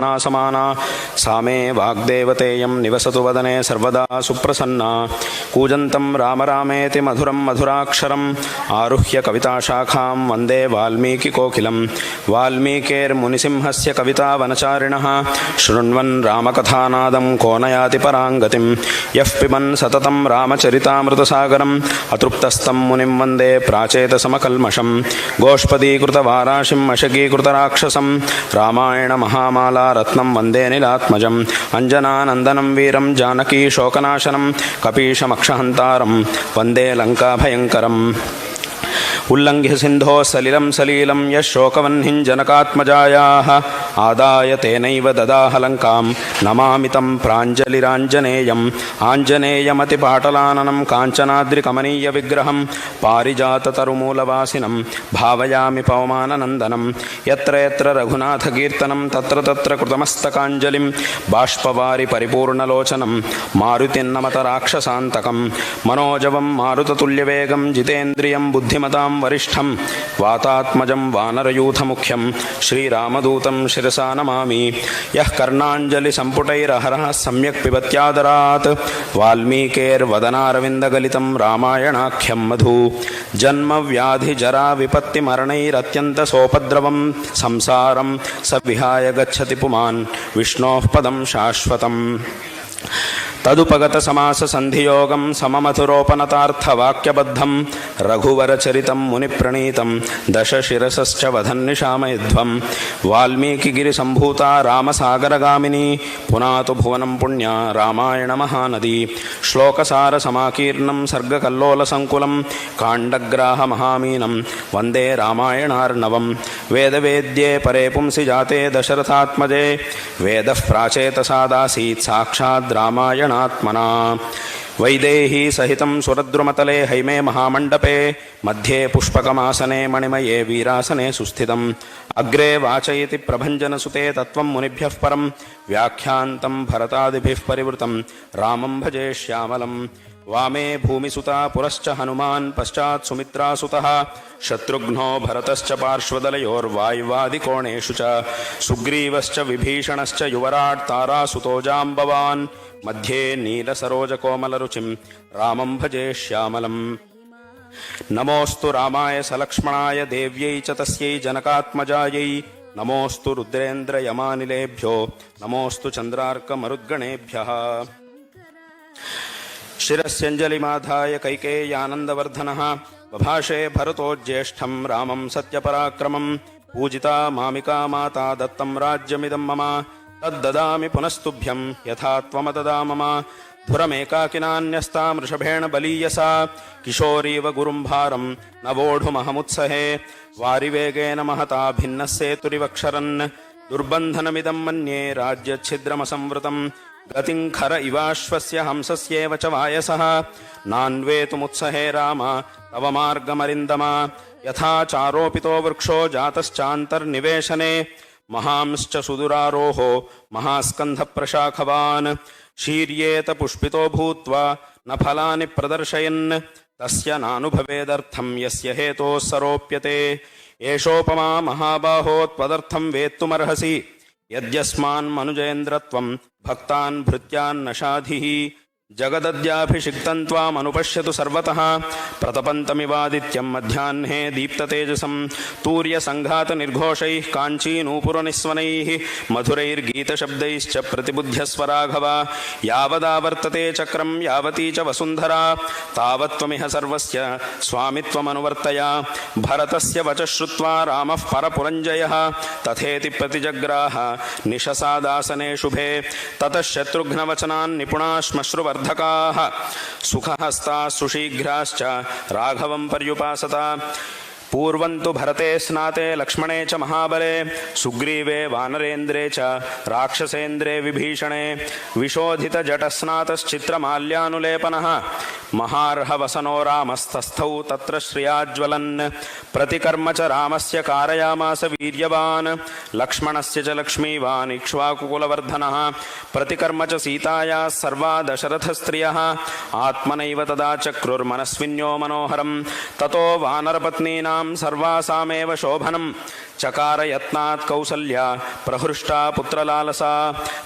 समाना सा मे वाग्देवतेयं निवसतु वदने सर्वदा सुप्रसन्ना। कूजन्तं राम रामेति मधुरं मधुराक्षरम् आरुह्य कविताशाखां वन्दे वाल्मीकिकोकिलं। वाल्मीकेर्मुनिसिंहस्य कवितावनचारिणः शृण्वन् रामकथानादं को न याति परां गतिं। यः पिबन् सततं रामचरितामृतसागरम् अतृप्तस्तं मुनिं वन्दे प्राचेतसमकल्मषम्। गोष्पदीकृतवाराशिम् अशकीकृतराक्षसं रामायणमहामाला रत्नं वन्दे नीलात्मजम्। अञ्जनानन्दनं वीरं जानकी शोकनाशनं कपीशमक्षहन्तारं वन्दे लङ्काभयङ्करम्। उल्लङ्घ्य सिन्धो सलिलं सलीलं यः शोकवह्निं जनकात्मजायाः आदाय तेनैव ददाह लङ्कां नमामि तं प्राञ्जलिराञ्जनेयम्। आञ्जनेयमतिपाटलाननं काञ्चनाद्रिकमनीयविग्रहं पारिजाततरुमूलवासिनं भावयामि पवमाननन्दनं। यत्र यत्र रघुनाथकीर्तनं तत्र तत्र कृतमस्तकाञ्जलिं बाष्पवारि परिपूर्णलोचनं मारुतिन्नमत राक्षसान्तकं। मनोजवं मारुततुल्यवेगं जितेन्द्रियं बुद्धिमतां वरिष्ठं वातात्मजं वानरयूथमुख्यं श्रीरामदूतं शिरसा नमामि। यः कर्णाञ्जलिसम्पुटैरहरः सम्यक् पिबत्यादरात् वाल्मीकेर्वदनारविन्दगलितं रामायणाख्यं मधु। जन्मव्याधिजराविपत्तिमरणैरत्यन्तसोपद्रवं संसारं स विहाय गच्छति पुमान् विष्णोः पदं शाश्वतम्। तदुपगतसमाससन्धियोगं सममधुरोपनतार्थवाक्यबद्धं रघुवरचरितं मुनिप्रणीतं दशशिरसश्च वधन्निशामयध्वं। वाल्मीकिगिरिसम्भूता रामसागरगामिनी पुनातु भुवनं पुण्या रामायणमहानदी। श्लोकसारसमाकीर्णं सर्गकल्लोलसङ्कुलं काण्डग्राहमहामीनं वन्दे रामायणार्णवं। वेदवेद्ये परे पुंसि जाते दशरथात्मजे वेदः प्राचेतसादासीत् साक्षाद् रामायणात्मना। वैदेही सहितं सुरद्रुमतले हैमे महामण्डपे मध्ये पुष्पकमासने मणिमये वीरासने सुस्थितम्। अग्रे वाचयति प्रभञ्जनसुते तत्त्वं मुनिभ्यः परं व्याख्यान्तं भरतादिभिः परिवृतं रामं भजे श्यामलम्। वामे भूमिसुता पुरश्च हनुमान् पश्चात् सुमित्रासुतः शत्रुघ्नो भरतश्च पार्श्वदलयोर्वायुवादिकोणेषु च सुग्रीवश्च विभीषणश्च युवराट् तारासुतो जाम्बवान् मध्ये नीलसरोजकोमलरुचिं रामं भजे श्यामलम्। नमोऽस्तु रामाय सलक्ष्मणाय देव्यै च तस्यै जनकात्मजायै नमोऽस्तु रुद्रेन्द्रयमानिलेभ्यो नमोऽस्तु चन्द्रार्कमरुद्गणेभ्यः। शिरस्यञ्जलिमाधाय कैकेय्यानन्दवर्धनः बभाषे भरतोज्येष्ठं रामं सत्यपराक्रमं। पूजिता मामिका माता दत्तं राज्यमिदं मम तद्ददामि पुनस्तुभ्यं यथा त्वमददा मम। धुरमेकाकिनान्यस्तां वृषभेण बलीयसा किशोरीव गुरुं भारं न वोढुमहमुत्सहे। वारिवेगेन महता भिन्नः सेतुरिवक्षरन् दुर्बन्धनमिदं मन्ये राज्यच्छिद्रमसंवृतम्। गतिं खर इवाश्वस्य हंसस्येव च वायसः नान्वेतुमुत्सहे राम तव मार्गमरिन्दम। यथा चारोपितो वृक्षो जातश्चान्तर्निवेशने महांश्च सुदुरारोहो महास्कन्धप्रशाखवान्। शीर्येत पुष्पितो भूत्वा न फलानि प्रदर्शयन् तस्य नानुभवेदर्थं यस्य हेतोः सरोप्यते। एषोपमा महाबाहो त्वदर्थं वेत्तुमर्हसि यद्यस्मान्मनुजेन्द्रत्वं भक्तान् भृत्यान् नशाधिः। जगदद्याभिषिक्तं त्वामनुपश्यतु सर्वतः प्रतपन्तमिवादित्यं मध्याह्ने दीप्ततेजसं। तूर्यसङ्घातनिर्घोषैः काञ्चीनूपुरनिस्वनैः मधुरैर्गीतशब्दैश्च प्रतिबुध्यस्व राघव। यावदावर्तते चक्रं यावती च वसुन्धरा तावत्त्वमिह सर्वस्य स्वामित्वमनुवर्तय। भरतस्य वचः श्रुत्वा रामः परपुरञ्जयः तथेति प्रतिजग्राह निशसादासने शुभे। ततः शत्रुघ्नवचनान् निपुणा श्मश्रुवर्धकाः सुखहस्ताः सुशीघ्राश्च राघवं पर्युपासता। पूर्वन्तु भरते स्नाते लक्ष्मणे च महाबले सुग्रीवे वानरेन्द्रे च राक्षसेन्द्रे विभीषणे। विशोधितजटस्नातश्चित्रमाल्यानुलेपनः महार्हवसनो रामस्तस्थौ तत्र श्रियाज्वलन्। प्रतिकर्म च रामस्य कारयामास वीर्यवान् लक्ष्मणस्य च लक्ष्मीवान् इक्ष्वाकुकुलवर्धनः। प्रतिकर्म च सीतायाः सर्वा दशरथस्त्रियः आत्मनैव तदा चक्रुर्मनस्विन्यो मनोहरम्। ततो वानरपत्नीनां तासां सर्वासामेव शोभनं चकार यत्नात् कौसल्या प्रहृष्टा पुत्रलालसा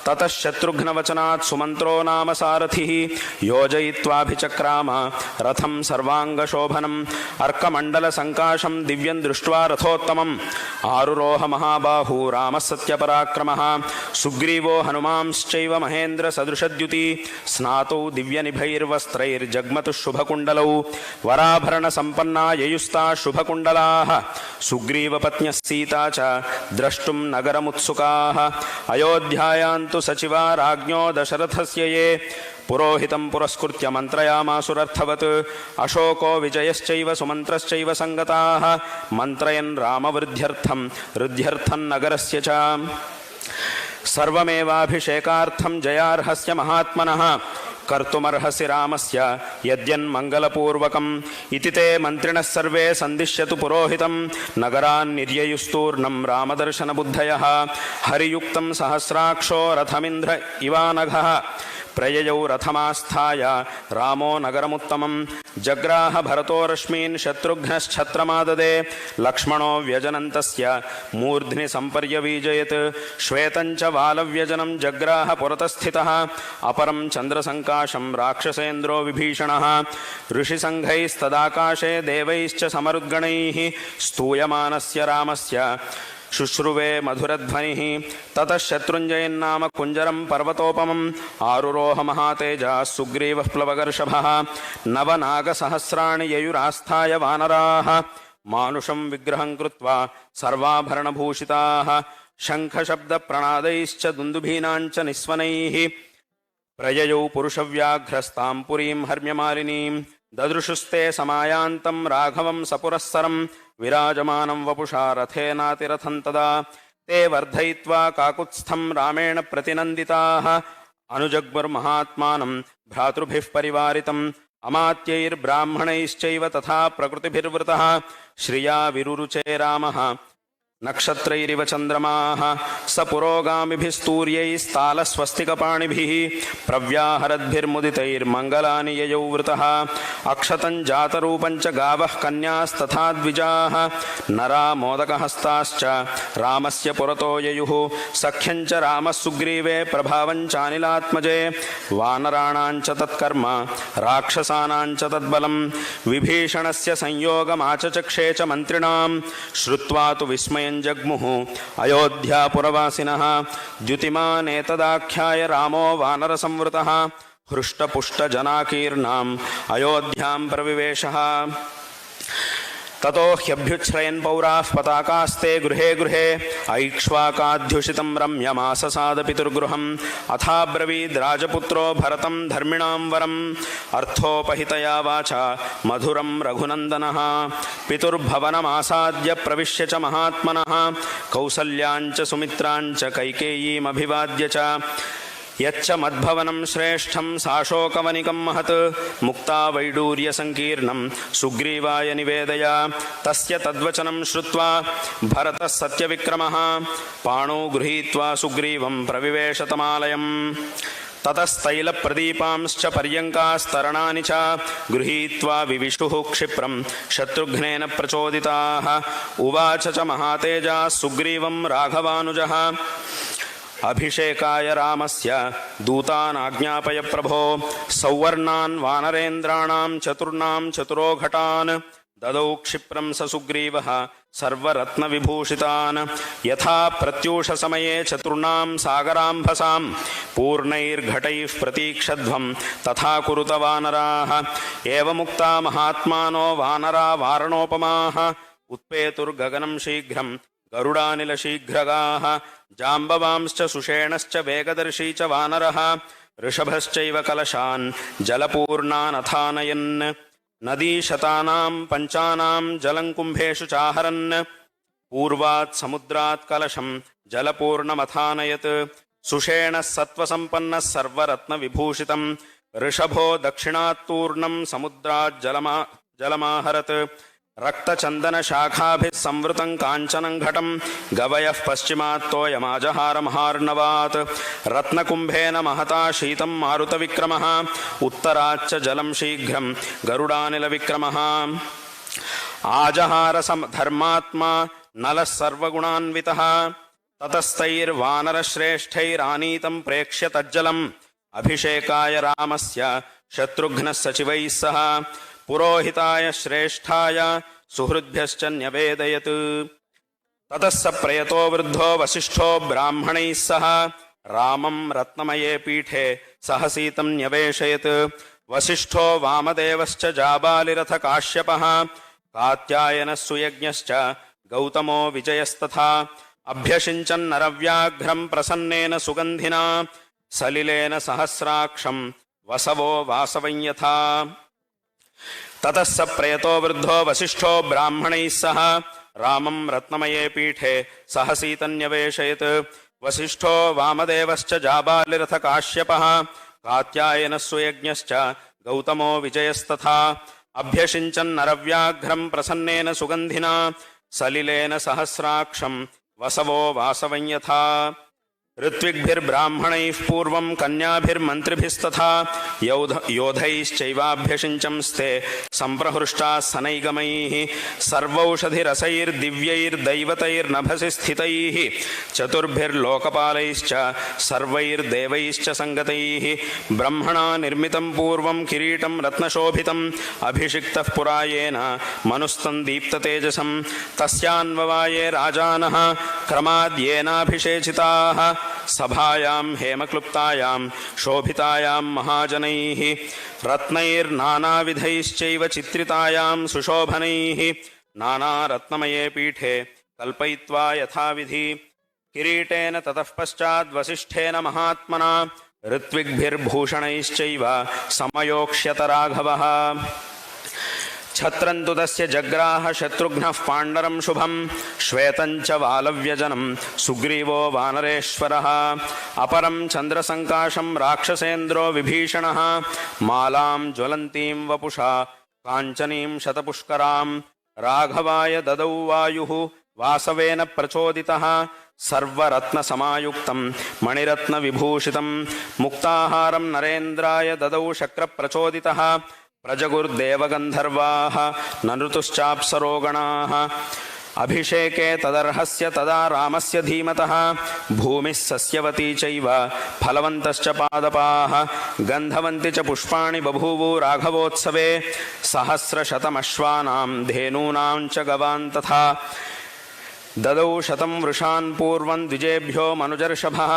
ततः शत्रुघ्नवचनात् सुमन्त्रो नाम सारथिः योजयित्वाभिचक्राम रथं सर्वाङ्गशोभनम् अर्कमण्डलसङ्काशं दिव्यं दृष्ट्वा रथोत्तमम् आरुरोह महाबाहु रामः सत्यपराक्रमः सुग्रीवो हनुमांश्चैव महेन्द्रसदृशद्युति स्नातौ दिव्यनिभैर्वस्त्रैर्जग्मतुः शुभकुण्डलौ वराभरणसम्पन्ना ययुस्ता शुभकुण्डलाः सुग्रीवपत्न्यः सीता च द्रष्टुं नगरमुत्सुकाः अयोध्यायां तु सचिवा राज्ञो दशरथस्य ये पुरोहितं पुरस्कृत्य मन्त्रयामासुरर्थवत् अशोको विजयश्चैव सुमन्त्रश्चैव सङ्गताः मन्त्रयन् रामवृद्ध्यर्थं नगरस्य च सर्वमेवाभिषेकार्थं जयार्हस्य महात्मनः कर्तुमर्हसि रामस्य यद्यन्मङ्गलपूर्वकम् इति ते मन्त्रिणः सर्वे सन्दिश्यतु पुरोहितं नगरान् निर्ययुस्तूर्णं रामदर्शनबुद्धयः हरियुक्तं सहस्राक्षो रथमिन्द्र इवानघः प्रययौ रथमास्थाय रामो नगरमुत्तमं जग्राह भरतो रश्मीन् शत्रुघ्नश्छत्रमाददे लक्ष्मणो व्यजनन्तस्य मूर्ध्नि सम्पर्यवीजयत् श्वेतञ्च वालव्यजनं जग्राह पुरतस्थितः अपरं चन्द्रसङ्काशं राक्षसेन्द्रो विभीषणः ऋषिसङ्घैस्तदाकाशे देवैश्च समरुद्गणैः स्तूयमानस्य रामस्य शुश्रुवे मधुरध्वनिः ततः शत्रुञ्जयन्नाम कुञ्जरं पर्वतोपमम् आरुरोह महातेजः सुग्रीवः प्लवगर्षभः नवनागसहस्राणि ययुरास्थाय वानराः मानुषं विग्रहं कृत्वा सर्वाभरणभूषिताः शङ्खशब्दप्रणादैश्च दुन्दुभीनाञ्च निस्वनैः प्रययौ पुरुषव्याघ्रस्तां पुरीं हर्म्यमालिनीं ददृशुस्ते समायान्तं राघवं सपुरःसरं विराजमानं वपुषा रथेनातिरथं तदा ते वर्धयित्वा काकुत्स्थं रामेण प्रतिनन्दिताः अनुजग्मुर्महात्मानं भ्रातृभिः परिवारितम् अमात्यैर्ब्राह्मणैश्चैव तथा प्रकृतिभिर्वृतः श्रिया विरुरुचे रामः नक्षत्रैरिव चन्द्रमाः स पुरोगामिभिस्तूर्यैस्तालस्वस्तिकपाणिभिः प्रव्याहरद्भिर्मुदितैर्मङ्गलानि ययौ वृतः अक्षतं जातरूपं च गावः कन्यास्तथा द्विजाः नरा मोदकहस्ताश्च रामस्य पुरतो ययुः सख्यं च रामः सुग्रीवे प्रभावं चानिलात्मजे वानराणां च तत्कर्म राक्षसानां च तद्बलं विभीषणस्य संयोगमाचचक्षे च मन्त्रिणां श्रुत्वा तु विस्मयं जग्मुः अयोध्यापुरवासिनः द्युतिमानेतदाख्याय रामो वानरसंवृतः हृष्टपुष्टजनाकीर्णाम् अयोध्यां प्रविवेशः ततो ह्यभ्युच्छ्रयन् पौराः पताकास्ते गृहे गृहे ऐक्ष्वाकाध्युषितं रम्यमाससाद पितुर्गृहम् अथाब्रवीद् राजपुत्रो भरतं धर्मिणां वरम् अर्थोपहितया वाचा मधुरं रघुनन्दनः पितुर्भवनमासाद्य प्रविश्य च महात्मनः कौसल्याञ्च सुमित्राञ्च कैकेयीमभिवाद्य च यच्च मद्भवनं श्रेष्ठं साशोकवनिकं महत् मुक्ता वैडूर्यसङ्कीर्णं सुग्रीवाय निवेदय तस्य तद्वचनं श्रुत्वा भरतः सत्यविक्रमः पाणौ गृहीत्वा सुग्रीवं प्रविवेशतमालयम् ततस्तैलप्रदीपांश्च पर्यङ्कास्तरणानि च गृहीत्वा विविशुः क्षिप्रं शत्रुघ्नेन प्रचोदिताः उवाच च महातेजा सुग्रीवं राघवानुजः अभिषेकाय रामस्य दूतानाज्ञापय प्रभो सौवर्णान् वानरेन्द्राणां चतुर्णां चतुरो घटान् ददौ क्षिप्रं स सुग्रीवः सर्वरत्नविभूषितान् यथा प्रत्यूषसमये चतुर्णां सागराम्भसां पूर्णैर्घटैः प्रतीक्षध्वं तथा कुरुत वानराः एवमुक्ता महात्मानो वानरा वारणोपमाः उत्पेतुर्गगनं शीघ्रं गरुडानिलशीघ्रगाः जाम्बवांश्च सुषेणश्च वेगदर्शी च वानरः ऋषभश्चैव कलशान् जलपूर्णानथानयन् नदीशतानां पञ्चानां जलं कुम्भेषु चाहरन् पूर्वात् समुद्रात् कलशं जलपूर्णमथानयत् सुषेणः सत्त्वसम्पन्नः सर्वरत्नविभूषितं ऋषभो दक्षिणात्तूर्णं समुद्रात् जलमाहरत् रक्तचन्दनशाखाभिः संवृतं काञ्चनं घटं गवयः पश्चिमात्तोयमाजहारमहार्णवात् रत्नकुम्भेन महता शीतं मारुतविक्रमः उत्तराच्च जलं शीघ्रं गरुडानिलविक्रमः आजहार धर्मात्मा नलः सर्वगुणान्वितः ततस्तैर्वानरश्रेष्ठैरानीतं प्रेक्ष्य तज्जलम् अभिषेकाय रामस्य शत्रुघ्नः सचिवैः सह पुरोहिताय श्रेष्ठाय सुहृद्भ्यश्च न्यवेदयत्। ततः स प्रयतो वृद्धो वसिष्ठो ब्राह्मणैः सह रामं रत्नमये पीठे सहसीतं न्यवेशयत्। वसिष्ठो वामदेवश्च जाबालिरथ काश्यपः कात्यायनः सुयज्ञश्च गौतमो विजयस्तथा अभ्यषिञ्चन् नरव्याघ्रं प्रसन्नेन सुगन्धिना सलिलेन सहस्राक्षं वसवो वासवं यथा। ततः स प्रयतो वृद्धो वसिष्ठो ब्राह्मणैः सह रामं रत्नमये पीठे सहसीतं न्यवेशयत्। वसिष्ठो वामदेवश्च जाबालिरथ काश्यपः कात्यायनः सुयज्ञश्च गौतमो विजयस्तथा अभ्यषिञ्चन् नरव्याघ्रं प्रसन्नेन सुगन्धिना सलिलेन सहस्राक्षं वसवो वासवं यथा। ऋत्विग्भिर्ब्राह्मणैः पूर्वं कन्याभिर्मन्त्रिभिस्तथा योधैश्चैवाभ्यषिञ्चंस्ते सम्प्रहृष्टाः सनैगमैः सर्वौषधिरसैर्दिव्यैर्दैवतैर्नभसि स्थितैः चतुर्भिर्लोकपालैश्च सर्वैर्देवैश्च सङ्गतैः ब्रह्मणा निर्मितं पूर्वं किरीटं रत्नशोभितम् अभिषिक्तः पुरायेन मनुस्तं दीप्ततेजसं तस्यान्ववाये राजानः क्रमाद्येनाभिषेचिताः सभायां हेमक्लुप्तायां शोभितायां महाजनैः रत्नैर्नानाविधैश्चैव चित्रितायां सुशोभनैः नानारत्नमये पीठे कल्पयित्वा यथाविधि किरीटेन ततः पश्चाद् वसिष्ठेन महात्मना ऋत्विग्भिर्भूषणैश्चैव समयोक्ष्यत राघवः। छत्रन्तु तस्य जग्राह शत्रुघ्नः पाण्डरं शुभं श्वेतं च वालव्यजनं सुग्रीवो वानरेश्वरः अपरं चन्द्रसङ्काशं राक्षसेन्द्रो विभीषणः मालां ज्वलन्तीं वपुषा काञ्चनीं शतपुष्करां राघवाय ददौ वायुः वासवेन प्रचोदितः सर्वरत्नसमायुक्तं मणिरत्नविभूषितं मुक्ताहारं नरेन्द्राय ददौ शक्रप्रचोदितः प्रजगुर्देवगन्धर्वाः ननृतुश्चाप्सरोगणाः अभिषेके तदर्हस्य तदा रामस्य धीमतः भूमिः सस्यवती चैव फलवन्तश्च पादपाः गन्धवन्ति च पुष्पाणि बभूवु राघवोत्सवे सहस्रशतमश्वानां धेनूनां च गवान् तथा ददौ शतं वृषान् पूर्वं द्विजेभ्यो मनुजर्षभः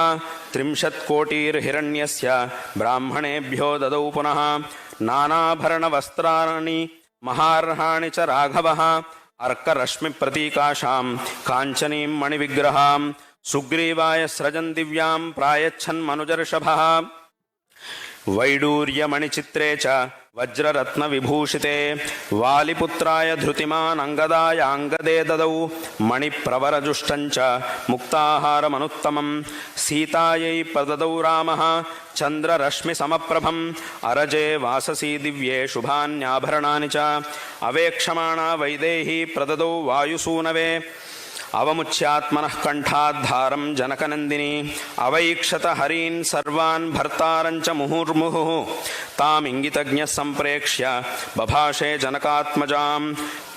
30 कोटिर्हिरण्यस्य ब्राह्मणेभ्यो ददौ पुनः नानाभरणवस्त्राणि महार्हाणि च राघवः अर्करश्मिप्रतीकाशां काञ्चनीं मणिविग्रहां सुग्रीवाय स्रजन् दिव्यां प्रायच्छन् मनुजर्षभः वैडूर्यमणिचित्रे च वज्ररत्नविभूषिते वालिपुत्राय धृतिमान् अङ्गदायाङ्गदे ददौ मणिप्रवरजुष्टञ्च मुक्ताहारमनुत्तमं सीतायै प्रददौ रामः चन्द्ररश्मिसमप्रभम् अरजे वाससी दिव्ये शुभान्याभरणानि च अवेक्षमाणा वैदेही प्रददौ वायुसूनवे अवमुच्यात्मनः कण्ठाद्धारं जनकनन्दिनी अवैक्षत हरीन् सर्वान् भर्तारं च मुहुर्मुहुः तामिङ्गितज्ञः सम्प्रेक्ष्य बभाषे जनकात्मजां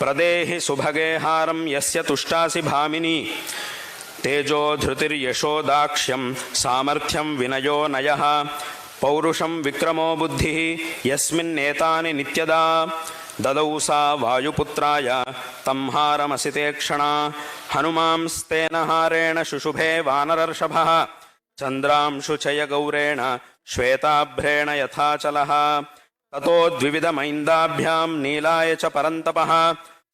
प्रदेहि सुभगे हारं यस्य तुष्टासि भामिनी तेजो धृतिर्यशो दाक्ष्यं सामर्थ्यं विनयो नयः पौरुषं विक्रमो बुद्धिः यस्मिन्नेतानि नित्यदा ददौ सा वायुपुत्राय तं हारमसिते क्षणा हनुमांस्तेन हारेण शुशुभे वानरर्षभः चन्द्रांशुचयगौरेण श्वेताभ्रेण यथाचलः ततो द्विविधमैन्दाभ्यां नीलाय च परन्तपः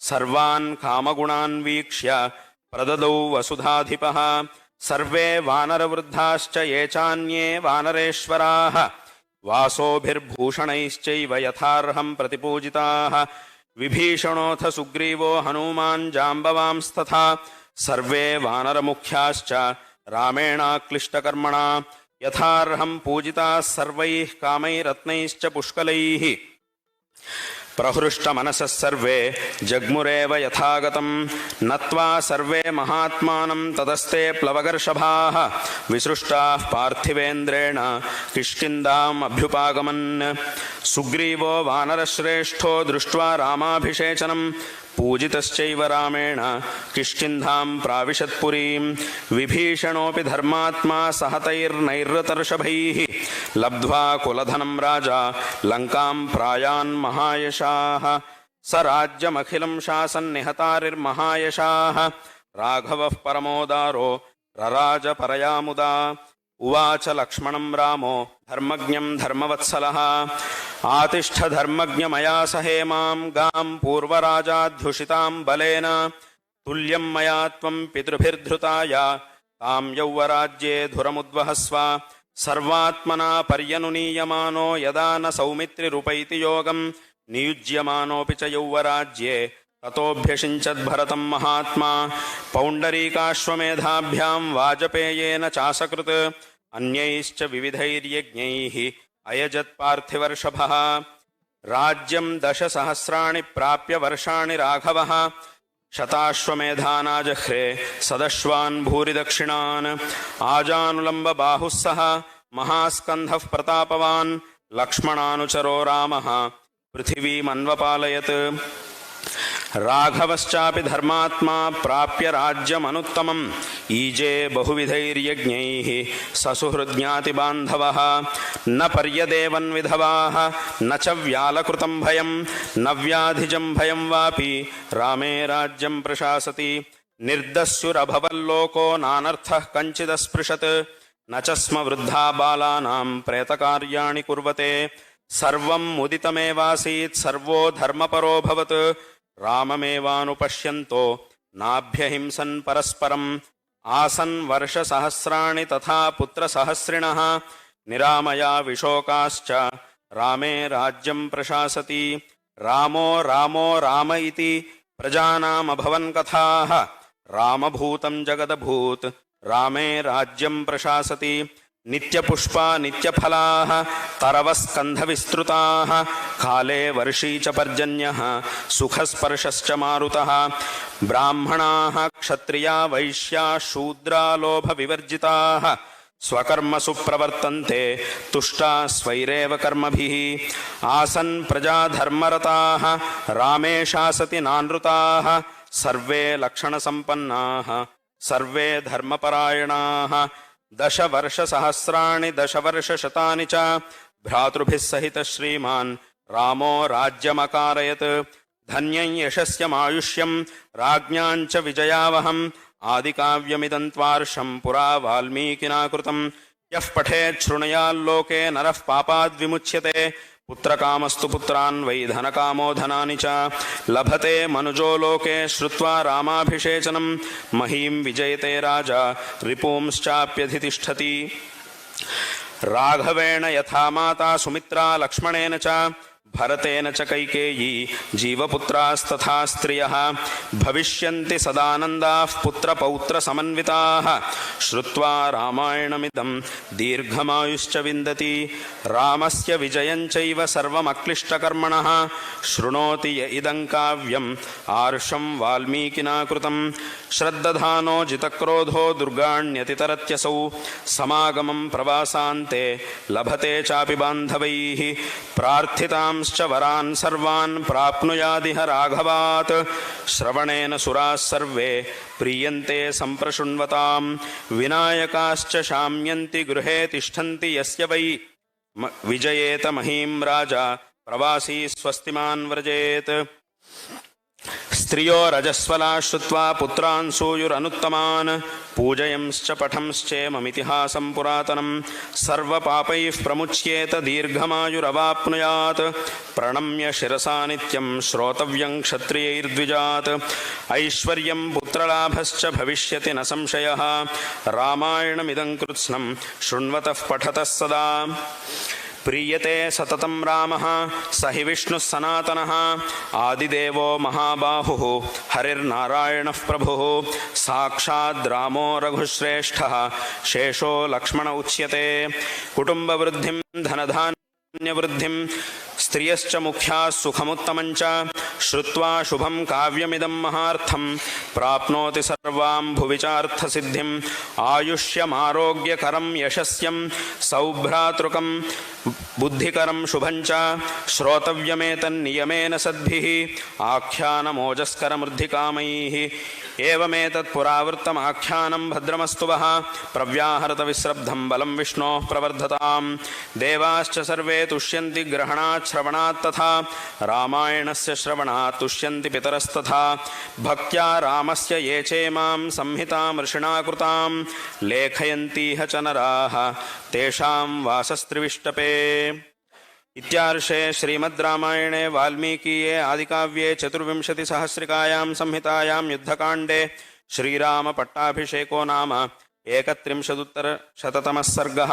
सर्वान् कामगुणान् वीक्ष्य प्रददौ वसुधाधिपः सर्वे वानरवृद्धाश्च ये चान्ये वानरेश्वराः वासोभिर्भूषणैश्चैव यथार्हं प्रतिपूजिताः विभीषणोऽथ सुग्रीवो हनूमान् जाम्बवांस्तथा सर्वे वानरमुख्याश्च रामेणाक्लिष्टकर्मणा यथार्हं पूजिताः सर्वैः कामैरत्नैश्च पुष्कलैः प्रहृष्टमनसः सर्वे जग्मुरेव यथागतं नत्वा सर्वे महात्मानं तदस्ते प्लवगर्षभाः विसृष्टाः पार्थिवेन्द्रेण किष्किन्धाम् अभ्युपागमन् सुग्रीवो वानरश्रेष्ठो दृष्ट्वा रामाभिषेचनं पूजितश्चैव रामेण किष्किन्धां प्राविशत्पुरीं विभीषणोऽपि धर्मात्मा सहतैर्नैरृतर्षभैः लब्ध्वा कुलधनं राजा लङ्कां प्रायान् महायशाः स राज्यमखिलं शासन्निहतारिर्महायशाः राघवः परमोदारो रराज परया मुदा उवाच लक्ष्मणं रामो धर्मज्ञं धर्मवत्सलः आतिष्ठ धर्मज्ञ मया सहेमां गां पूर्वराजाध्युषितां बलेन तुल्यं मया त्वं पितृभिर्धृताय तां यौवराज्ये धुरमुद्वहस्व सर्वात्मना पर्यनुनीयमानो यदा न सौमित्रिरुपैति योगं नियुज्यमानोऽपि च यौवराज्ये ततोऽभ्यषिञ्चद्भरतं महात्मा पौण्डरीकाश्वमेधाभ्यां वाजपेयेन चासकृत् अन्यैश्च विविधैर्यज्ञैः अयजत्पार्थिवर्षभः राज्यं 10 प्राप्य वर्षाणि राघवः शताश्वमेधानाजह्रे सदश्वान् भूरिदक्षिणान् आजानुलम्बबाहुः सह महास्कन्धः प्रतापवान् लक्ष्मणानुचरो रामः पृथिवीमन्वपालयत् राघवश्चापि धर्मात्मा प्राप्य राज्यमनुत्तमम् ईजे बहुविधैर्यज्ञैः ससुहृज्ञातिबान्धवः न पर्यदेवन् विधवाः न च व्यालकृतं भयं न व्याधिजं भयं वापि रामे राज्यं प्रशासति निर्दस्युरभवल्लोको नानर्थः कञ्चिदस्पृशत् न च स्म वृद्धा बालानां प्रेतकार्याणि कुर्वते सर्वं मुदितमेवासीत् सर्वो धर्मपरोऽभवत् राममेवानुपश्यन्तो नाभ्यहिंसन् परस्परम् आसन् वर्षसहस्राणि तथा पुत्रसहस्रिणः निरामया विशोकाश्च रामे राज्यं प्रशासति रामो रामो राम इति प्रजानामभवन् कथाः रामभूतं जगदभूत् रामे राज्यं प्रशासति नित्यपुष्पा नित्यफलाः तरवस्कन्धविस्तृताः काले वर्षी च पर्जन्यः सुखस्पर्शश्च मारुतः ब्राह्मणाः क्षत्रिया वैश्या शूद्रा लोभविवर्जिताः स्वकर्मसु प्रवर्तन्ते तुष्टा स्वैरेव कर्मभिः आसन् प्रजाधर्मरताः रामे शासति नानृताः सर्वे लक्षणसम्पन्नाः सर्वे धर्मपरायणाः 10 वर्षसहस्राणि 10 वर्षशतानि च भ्रातृभिः सहितः श्रीमान् रामो राज्यमकारयत् धन्यं यशस्यमायुष्यं राज्ञां च विजयावहम् आदिकाव्यमिदं त्वार्षं पुरा वाल्मीकिना कृतं यः पठेत् शृणुयाल्लोके नरः पापाद्विमुच्यते पुत्रकामस्तु पुत्रान् वै धनकामो धनानि च लभते मनुजो लोके श्रुत्वा रामाभिषेचनं महीं विजयते राजा रिपूंश्चाप्यधितिष्ठति राघवेण यथा माता सुमित्रा लक्ष्मणेन च भरतेन च कैकेयी जीवपुत्रास्तथा स्त्रियः भविष्यन्ति सदानन्दाः पुत्रपौत्रसमन्विताः श्रुत्वा रामायणमिदं दीर्घमायुश्च विन्दति रामस्य विजयञ्चैव सर्वमक्लिष्टकर्मणः शृणोति य इदं काव्यम् आर्षं वाल्मीकिना कृतं श्रद्दधानो जितक्रोधो दुर्गाण्यतितरत्यसौ समागमं प्रवासान्ते लभते चापि बान्धवैः प्रार्थितां वरान् सर्वान् प्राप्नुयादिह राघवात् श्रवणेन सुराः सर्वे प्रीयन्ते सम्प्रशृण्वताम् विनायकाश्च शाम्यन्ति गृहे तिष्ठन्ति यस्य वै विजयेत महीं राजा प्रवासी स्वस्तिमान् व्रजेत् स्त्रियो रजस्वला श्रुत्वा पुत्रान् सूयुरनुत्तमान् पूजयंश्च पठंश्चेममितिहासं पुरातनं सर्वपापैः प्रमुच्येत दीर्घमायुरवाप्नुयात् प्रणम्य शिरसा नित्यं श्रोतव्यं क्षत्रियैर्द्विजात् ऐश्वर्यं पुत्रलाभश्च भविष्यति न संशयः रामायणमिदं कृत्स्नं शृण्वतः पठतः सदा प्रीयते सततं रामः स हि विष्णुः सनातनः आदिदेवो महाबाहुः हरिर्नारायणः प्रभुः साक्षाद् रामो रघुश्रेष्ठः शेषो लक्ष्मण उच्यते कुटुम्बवृद्धिं धनधान्यवृद्धिं स्त्रियश्च मुख्याः सुखमुत्तमञ्च श्रुत्वा शुभं काव्यमिदं महार्थं प्राप्नोति सर्वां भुवि चार्थसिद्धिम् आयुष्यमारोग्यकरं यशस्यं सौभ्रातृकं बुद्धिकरं शुभञ्च श्रोतव्यमेतन्नियमेन सद्भिः आख्यानमोजस्करमृद्धिकामैः एवमेतत्पुरावृत्तमाख्यानं भद्रमस्तु वः प्रव्याहृतविस्रब्धं बलं विष्णोः प्रवर्धताम् देवाश्च सर्वे तुष्यन्ति ग्रहणात् श्रवणात् तथा रामायणस्य श्रवणात् तुष्यन्ति पितरस्तथा भक्त्या रामस्य ये चेमां संहितां ऋषिणा कृतां लेखयन्तीह च नराः तेषां वासस्त्रिविष्टपे। इत्यार्षे श्रीमद् रामायणे वाल्मीकीये आदिकाव्ये चतुर्विंशतिसहस्रिकायां संहितायां युद्धकाण्डे श्रीरामपट्टाभिषेको नाम 31-तमः सर्गः।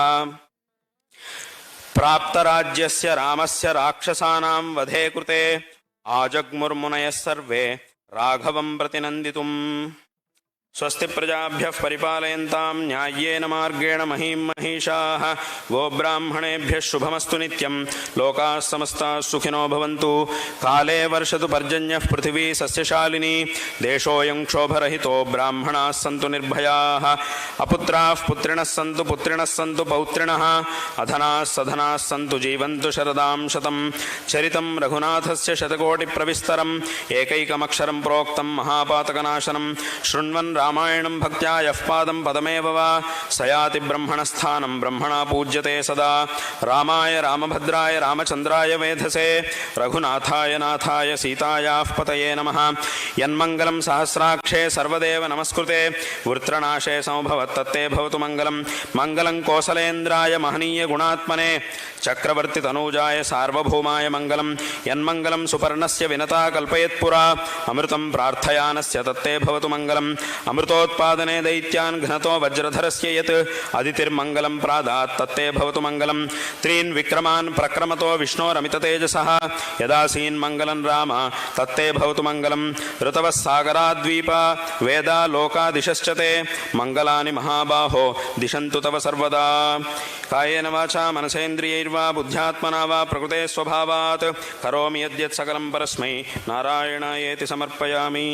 प्राप्तराज्यस्य रामस्य राक्षसानां वधे कृते आजग्मुर्मुनयः सर्वे राघवं प्रतिनन्दितुम्। स्वस्ति प्रजाभ्यः परिपालयन्तां न्याय्येन मार्गेण महीं महिषाः वो ब्राह्मणेभ्यः शुभमस्तु नित्यं लोकाः समस्ताः सुखिनो भवन्तु। काले वर्षतु पर्जन्यः पृथिवी सस्यशालिनी देशोऽयं क्षोभरहितो ब्राह्मणाः सन्तु निर्भयाः अपुत्राः पुत्रिणः सन्तु पौत्रिणः अधनाः सधनाः सन्तु जीवन्तु शरदां शतं। चरितं रघुनाथस्य शतकोटिप्रविस्तरम् एकैकमक्षरं प्रोक्तं महापातकनाशनं शृण्वन् रामायणं भक्त्या यः पादं पदमेव वा स याति ब्रह्मणस्थानं ब्रह्मणा पूज्यते सदा। रामाय रामभद्राय रामचन्द्राय वेधसे रघुनाथाय नाथाय सीतायाः पतये नमः। यन्मङ्गलं सहस्राक्षे सर्वदेव नमस्कृते वृत्रनाशे समभवत्तत्ते भवतु मङ्गलं। मङ्गलं कोसलेन्द्राय महनीय गुणात्मने चक्रवर्ति तनूजाय सार्वभौमाय मङ्गलं। यन्मङ्गलं सुपर्णस्य विनता कल्पयत्पुरा अमृतं प्रार्थयानस्य तत्ते भवतु मङ्गलम्। अमृतोत्पादने दैत्यान् घ्नतो वज्रधरस्य यत् अदितिर्मङ्गलं प्रादात् तत्ते भवतु मङ्गलम्। त्रीन् विक्रमान् प्रक्रमतो विष्णोरमिततेजसः यदासीन्मङ्गलं राम तत्ते भवतु मङ्गलम्। ऋतवः सागराद्वीपा वेदा लोकादिशश्च ते मङ्गलानि महाबाहो दिशन्तु तव सर्वदा। कायेन वाचा मनसेन्द्रियैर्वा बुद्ध्यात्मना वा प्रकृते स्वभावात् करोमि यद्यत् सकलं परस्मै नारायणायेति समर्पयामि।